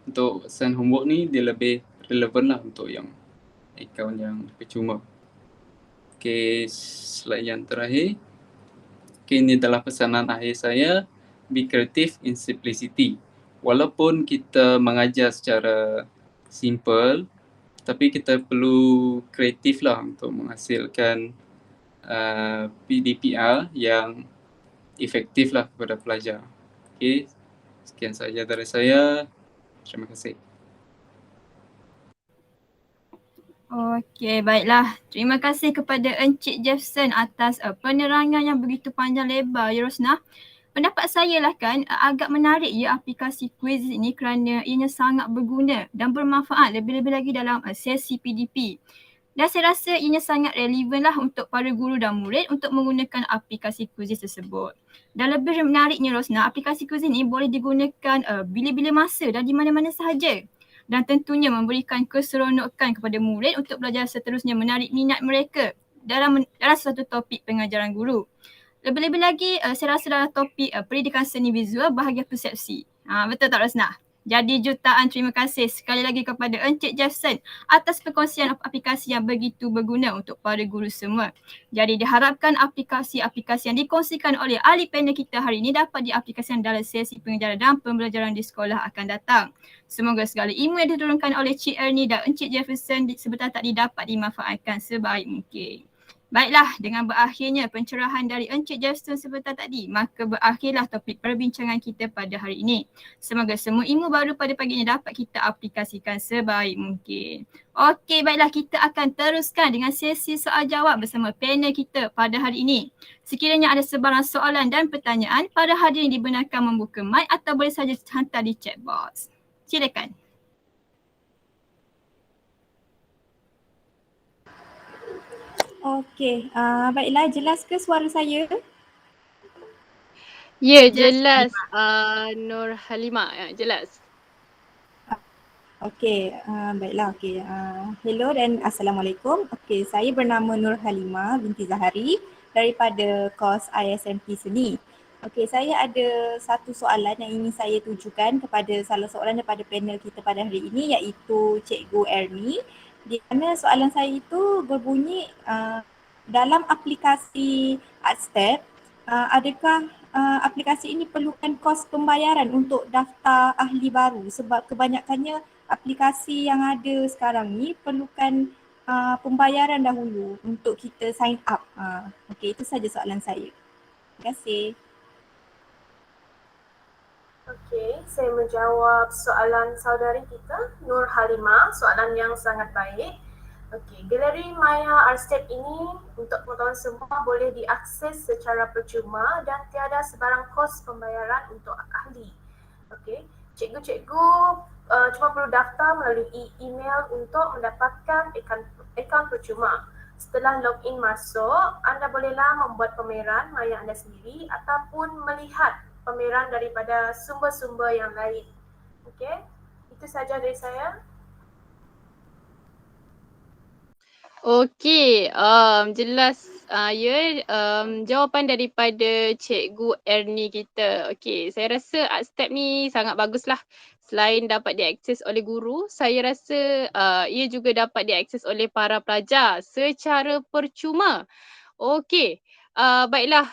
B: untuk assign homework ni dia lebih relevan lah untuk yang akaun yang percuma. Okay, slide yang terakhir. Okay, ini adalah pesanan akhir saya. Be creative in simplicity. Walaupun kita mengajar secara simple, tapi kita perlu kreatif lah untuk menghasilkan PDPR yang efektif lah kepada pelajar. Okay, sekian sahaja dari saya. Terima kasih.
F: Okey, baiklah. Terima kasih kepada Encik Jefferson atas penerangan yang begitu panjang lebar, ya Rosnah. Pendapat saya lah kan, agak menarik ya aplikasi kuis ini kerana ianya sangat berguna dan bermanfaat lebih-lebih lagi dalam sesi PDP. Dan saya rasa ianya sangat relevan lah untuk para guru dan murid untuk menggunakan aplikasi kuis tersebut. Dan lebih menariknya Rosnah, aplikasi kuis ini boleh digunakan bila-bila masa dan di mana-mana sahaja. Dan tentunya memberikan keseronokan kepada murid untuk belajar seterusnya menarik minat mereka dalam suatu topik pengajaran guru. Lebih-lebih lagi saya rasa dalam topik pendidikan seni visual bahagian persepsi. Betul tak Rosnah? Jadi jutaan terima kasih sekali lagi kepada Encik Jefferson atas perkongsian aplikasi yang begitu berguna untuk para guru semua. Jadi diharapkan aplikasi-aplikasi yang dikongsikan oleh ahli panel kita hari ini dapat diaplikasikan dalam sesi pengajaran dan pembelajaran di sekolah akan datang. Semoga segala ilmu yang diturunkan oleh Cik Ernie dan Encik Jefferson sebentar tadi dapat dimanfaatkan sebaik mungkin. Baiklah, dengan berakhirnya pencerahan dari Encik Jefferson sebentar tadi, maka berakhirlah topik perbincangan kita pada hari ini. Semoga semua ilmu baru pada pagi ini dapat kita aplikasikan sebaik mungkin. Okey, baiklah, kita akan teruskan dengan sesi soal jawab bersama panel kita pada hari ini. Sekiranya ada sebarang soalan dan pertanyaan, para hadirin dibenarkan membuka mic atau boleh saja hantar di chat box. Silakan.
H: Okey, baiklah, jelas ke suara saya?
E: Ya, jelas Nur Halimah, ya, jelas.
H: Okey, baiklah, okey. Hello dan Assalamualaikum. Okey, saya bernama Nur Halimah binti Zahari daripada kos ISMP Seni. Okey, saya ada satu soalan yang ingin saya tujukan kepada salah seorang daripada panel kita pada hari ini, iaitu Cikgu Ernie. Di mana soalan saya itu berbunyi, dalam aplikasi Artstep, adakah aplikasi ini perlukan kos pembayaran untuk daftar ahli baru? Sebab kebanyakannya aplikasi yang ada sekarang ni perlukan pembayaran dahulu untuk kita sign up. Okey, itu saja soalan saya. Terima kasih.
G: Okey, saya menjawab soalan saudari kita, Nur Halimah, soalan yang sangat baik. Okey, Galeri Maya Artstep ini untuk pengetahuan semua boleh diakses secara percuma dan tiada sebarang kos pembayaran untuk ahli. Okey, cikgu-cikgu cuma perlu daftar melalui email untuk mendapatkan akaun percuma. Setelah login masuk, anda bolehlah membuat pameran maya anda sendiri ataupun melihat pameran daripada sumber-sumber yang lain. Okey, itu saja dari saya.
E: Okey, jelas jawapan daripada Cikgu Ernie kita. Okey, saya rasa Artstep ni sangat baguslah. Selain dapat diakses oleh guru, saya rasa ia juga dapat diakses oleh para pelajar secara percuma. Okey, baiklah,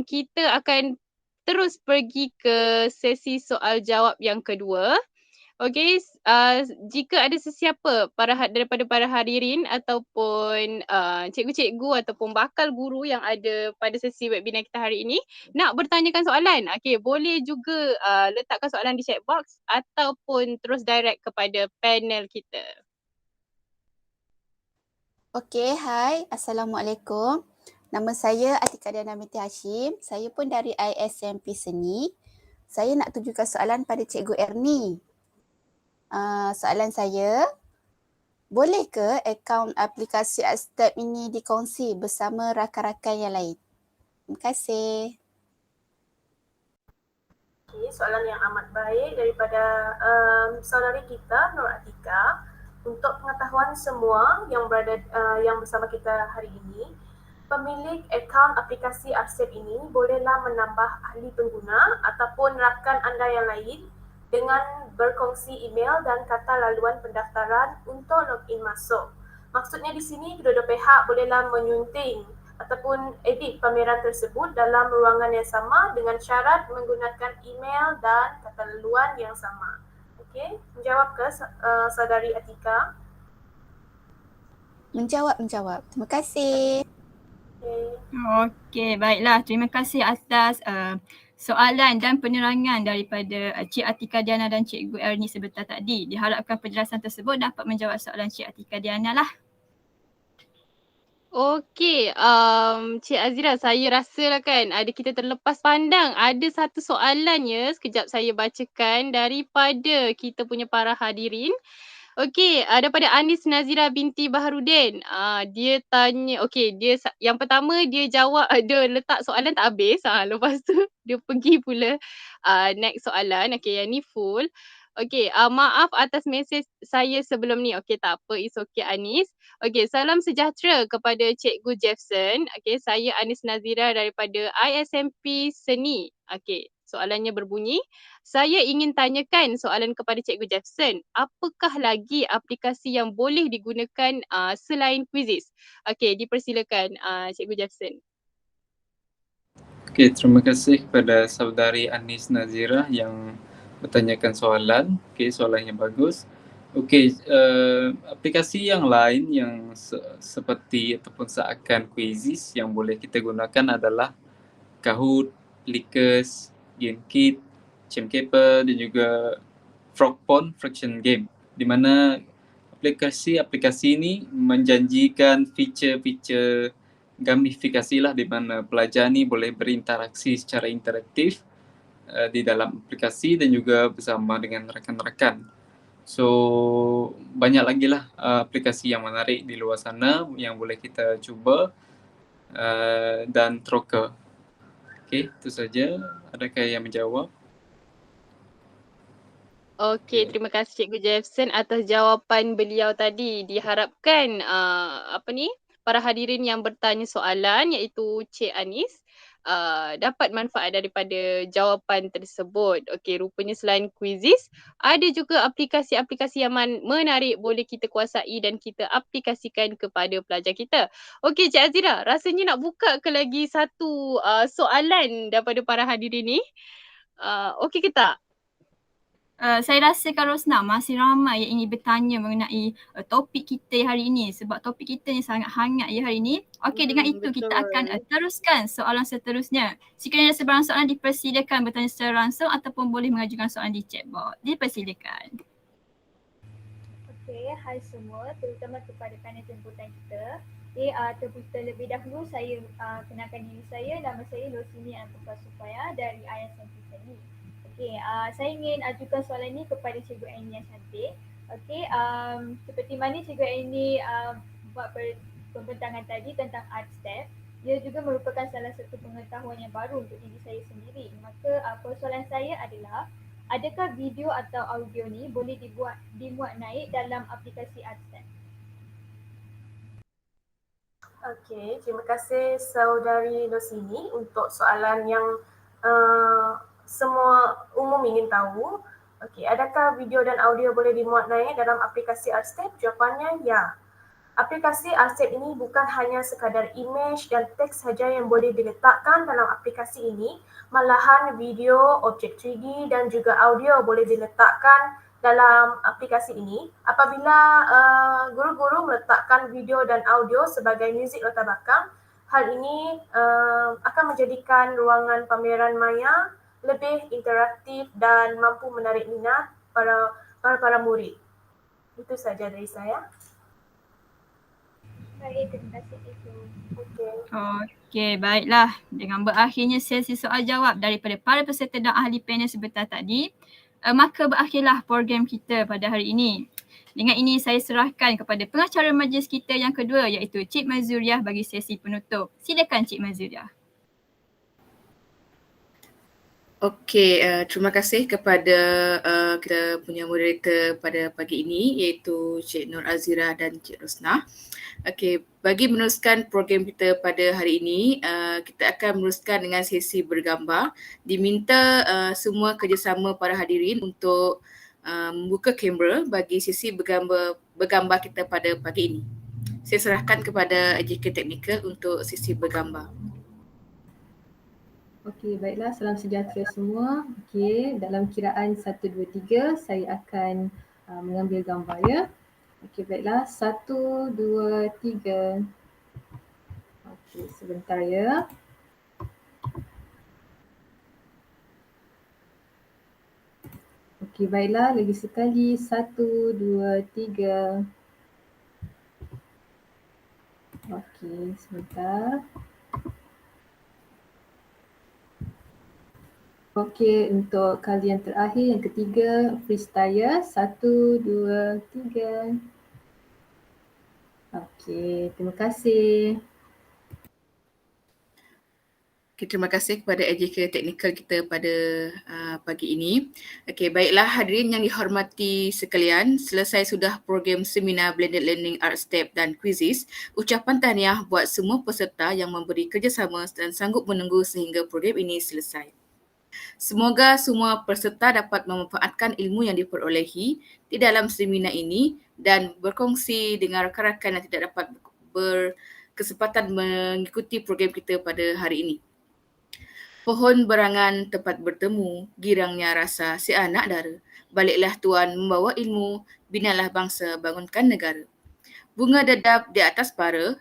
E: kita akan terus pergi ke sesi soal jawab yang kedua. Okey, jika ada sesiapa daripada para hadirin ataupun cikgu-cikgu ataupun bakal guru yang ada pada sesi webinar kita hari ini nak bertanyakan soalan, okey, boleh juga letakkan soalan di chat box ataupun terus direct kepada panel kita.
I: Okey, hai. Assalamualaikum. Nama saya Atika Diana Binti Hashim. Saya pun dari ISMP Seni. Saya nak tujukan soalan pada Cikgu Ernie. Soalan saya, boleh ke akaun aplikasi Artstep ini dikongsi bersama rakan-rakan yang lain? Terima kasih.
G: Okay, soalan yang amat baik daripada saudari kita Nur Atika. Untuk pengetahuan semua yang bersama kita hari ini, pemilik akaun aplikasi Artstep ini bolehlah menambah ahli pengguna ataupun rakan anda yang lain dengan berkongsi email dan kata laluan pendaftaran untuk login masuk. Maksudnya di sini kedua-dua pihak bolehlah menyunting ataupun edit pameran tersebut dalam ruangan yang sama dengan syarat menggunakan email dan kata laluan yang sama. Okey, menjawab ke saudari Atika?
I: Menjawab. Terima kasih.
F: Okey, baiklah. Terima kasih atas soalan dan penerangan daripada Cik Atika Diana dan Cikgu Ernie sebentar tadi. Diharapkan penjelasan tersebut dapat menjawab soalan Cik Atika Diana lah.
E: Okey, Cik Azira, saya rasalah kan kita terlepas pandang. Ada satu soalannya, sekejap saya bacakan daripada kita punya para hadirin. Okey, daripada Anis Nazira binti Baharudin. Dia tanya, yang pertama dia jawab, dia letak soalan tak habis. Lepas tu dia pergi pula next soalan. Okey, yang ni full. Okey, maaf atas mesej saya sebelum ni. Okey, tak apa, it's okay Anis. Okey, salam sejahtera kepada Cikgu Jefferson. Okey, saya Anis Nazira daripada ISMP Seni. Okey, soalannya berbunyi, saya ingin tanyakan soalan kepada Cikgu Jefferson. Apakah lagi aplikasi yang boleh digunakan selain Quizizz? Okey, dipersilakan Cikgu Jefferson.
B: Okey, terima kasih kepada saudari Anis Nazira yang bertanyakan soalan. Okey, soalan yang bagus. Okey, aplikasi yang lain yang seperti ataupun seakan Quizizz yang boleh kita gunakan adalah Kahoot, Lickers, GameKit, Chamkeeper dan juga Frogpond Fraction Game, di mana aplikasi ini menjanjikan feature-feature gamifikasi lah, di mana pelajar ni boleh berinteraksi secara interaktif di dalam aplikasi dan juga bersama dengan rakan-rakan. So banyak lagi lah aplikasi yang menarik di luar sana yang boleh kita cuba dan teroka. Okey, itu saja. Adakah yang menjawab?
E: Okey, terima kasih Cikgu Jefferson atas jawapan beliau tadi. Diharapkan para hadirin yang bertanya soalan iaitu Cik Anis dapat manfaat daripada jawapan tersebut. Okey, rupanya selain quizzes, ada juga aplikasi-aplikasi yang menarik boleh kita kuasai dan kita aplikasikan kepada pelajar kita. Okey, Cik Azira, rasanya nak buka ke lagi satu soalan daripada para hadirin ni? Okey ke tak?
F: Saya rasa Kak Rosnah masih ramai yang ingin bertanya mengenai topik kita hari ini sebab topik kita ni sangat hangat ya hari ini. Okey, dengan itu kita akan teruskan soalan seterusnya. Sekiranya ada sebarang soalan dipersilakan bertanya secara langsung ataupun boleh mengajukan soalan di chatbot. Dipersilakan.
J: Okey, hai semua, terutama kepada panel jemputan kita. Terlebih dahulu saya kenalkan diri saya. Nama saya Rosini Antuka Supaya dari ISMP Seni. Okey, saya ingin ajukan soalan ini kepada Cikgu Aini yang cantik. Okey, seperti mana Cikgu Aini buat pembentangan tadi tentang art step, ia juga merupakan salah satu pengetahuan yang baru untuk diri saya sendiri. Maka persoalan saya adalah, adakah video atau audio ni boleh dimuat naik dalam aplikasi art step?
G: Okey, terima kasih saudari Rosini untuk soalan yang semua umum ingin tahu. Okey, adakah video dan audio boleh dimuat naik dalam aplikasi Artstep? Jawapannya ya. Aplikasi Artstep ini bukan hanya sekadar image dan teks saja yang boleh diletakkan dalam aplikasi ini, malahan video, objek 3D dan juga audio boleh diletakkan dalam aplikasi ini. Apabila guru-guru meletakkan video dan audio sebagai muzik latar belakang, hal ini akan menjadikan ruangan pameran maya lebih interaktif dan mampu menarik minat para murid. Itu saja dari saya.
J: Baik, terima kasih Cikgu.
F: Okey, baiklah. Dengan berakhirnya sesi soal jawab daripada para peserta dan ahli panel sebentar tadi, maka berakhirlah program kita pada hari ini. Dengan ini saya serahkan kepada pengacara majlis kita yang kedua iaitu Cik Mazuriah bagi sesi penutup. Silakan Cik Mazuriah.
K: Okey, terima kasih kepada kita punya moderator pada pagi ini iaitu Cik Nur Azira dan Cik Rosnah. Okey, bagi meneruskan program kita pada hari ini, kita akan meneruskan dengan sesi bergambar. Diminta semua kerjasama para hadirin untuk membuka kamera bagi sesi bergambar kita pada pagi ini. Saya serahkan kepada AJK Technical untuk sesi bergambar.
L: Okey, baiklah. Salam sejahtera semua. Okey, dalam kiraan 1, 2, 3 saya akan mengambil gambar ya. Okey, baiklah. 1, 2, 3. Okey, sebentar ya. Okey, baiklah. Lagi sekali. 1, 2, 3. Okey, sebentar. Okey, untuk kali yang terakhir, yang ketiga, freestyle. 1, 2, 3. Okey, terima kasih.
K: Okay, terima kasih kepada AJK Technical kita pada pagi ini. Okey, baiklah hadirin yang dihormati sekalian, selesai sudah program seminar Blended Learning Art Step dan quizzes. Ucapan tahniah buat semua peserta yang memberi kerjasama dan sanggup menunggu sehingga program ini selesai. Semoga semua peserta dapat memanfaatkan ilmu yang diperolehi di dalam seminar ini dan berkongsi dengan rakan-rakan yang tidak dapat berkesempatan mengikuti program kita pada hari ini. Pohon berangan tempat bertemu, girangnya rasa si anak dara. Baliklah Tuan membawa ilmu, binalah bangsa, bangunkan negara. Bunga dedap di atas para,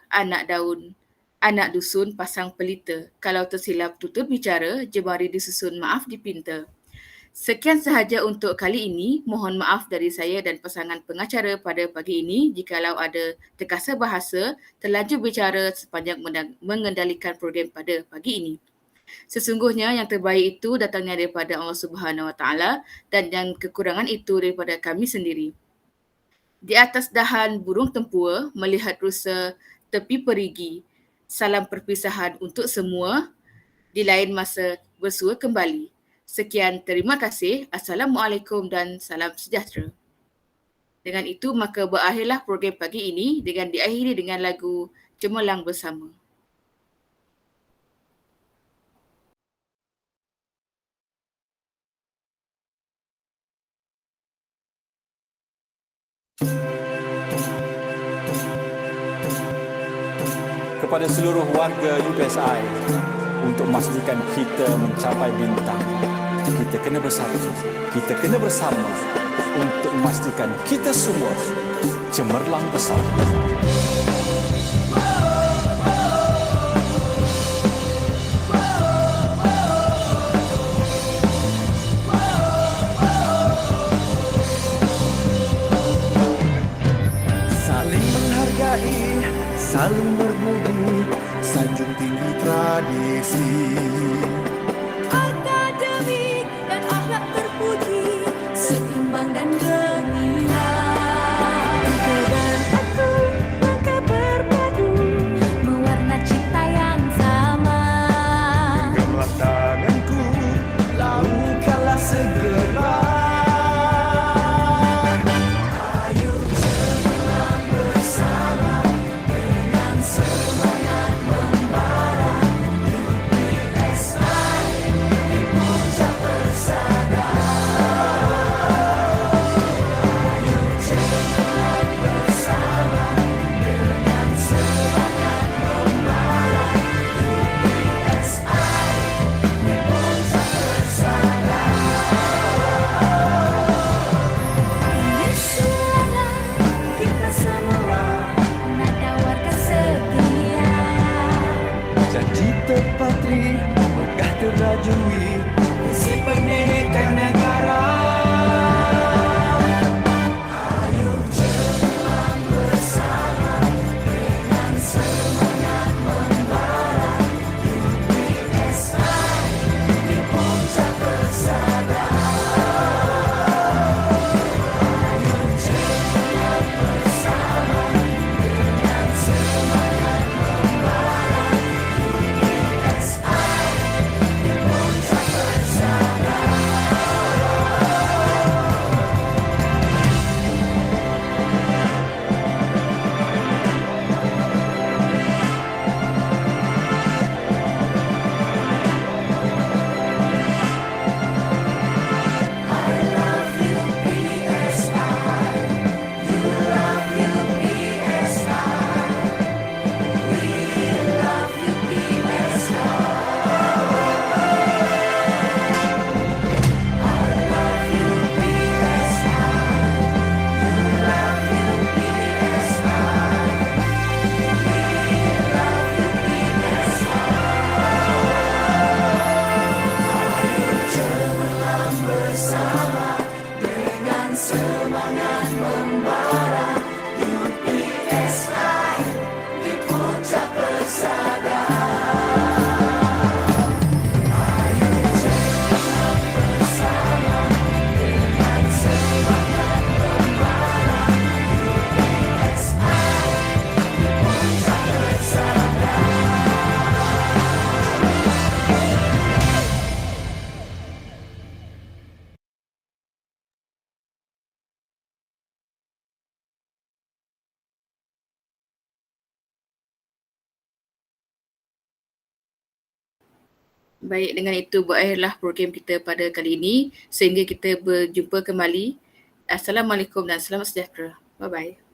K: anak dusun pasang pelita. Kalau tersilap tutur bicara, jemari disusun maaf dipinta. Sekian sahaja untuk kali ini. Mohon maaf dari saya dan pasangan pengacara pada pagi ini jikalau ada terkasar bahasa, terlaju bicara sepanjang mengendalikan program pada pagi ini. Sesungguhnya yang terbaik itu datangnya daripada Allah Subhanahu Wa Taala dan yang kekurangan itu daripada kami sendiri. Di atas dahan burung tempua melihat rusa tepi perigi. Salam perpisahan untuk semua. Di lain masa bersua kembali. Sekian, terima kasih. Assalamualaikum dan salam sejahtera. Dengan itu maka berakhirlah program pagi ini dengan diakhiri dengan lagu Cemerlang Bersama.
M: Kepada seluruh warga UPSI, untuk memastikan kita mencapai bintang, kita kena bersatu, kita kena bersama untuk memastikan kita semua cemerlang bersama.
D: Saling menghargai, saling berbudi, sanjung tinggi tradisi.
N: Akademik dan akhlak terpuji, seimbang dan gemilang. Engkau dan aku, maka berpadu, mewarna cipta yang sama.
D: Genggamlah tanganku, lakukanlah segera. Ayo cemerlang bersama, dengan semangat membara. UPSI di puncak persada. Ayo cemerlang bersama, dengan semangat membara. UPSI di puncak persada.
N: Yesulah kita semua, nada warga setia.
D: Janji terpatri, megah terajui, misi pendidikan negara. Ayo cemerlang bersama, dengan semangat membara. UPSI di puncak persada. Ayo cemerlang bersama, dengan semangat membara. UPSI di puncak persada. Cemerlang bersama, dengan semangat membara. UPSI di puncak persada. Ayo cemerlang bersama, dengan semangat membara. UPSI di puncak persada.
K: Baik, dengan itu berakhirlah program kita pada kali ini. Sehingga kita berjumpa kembali. Assalamualaikum dan selamat sejahtera. Bye-bye.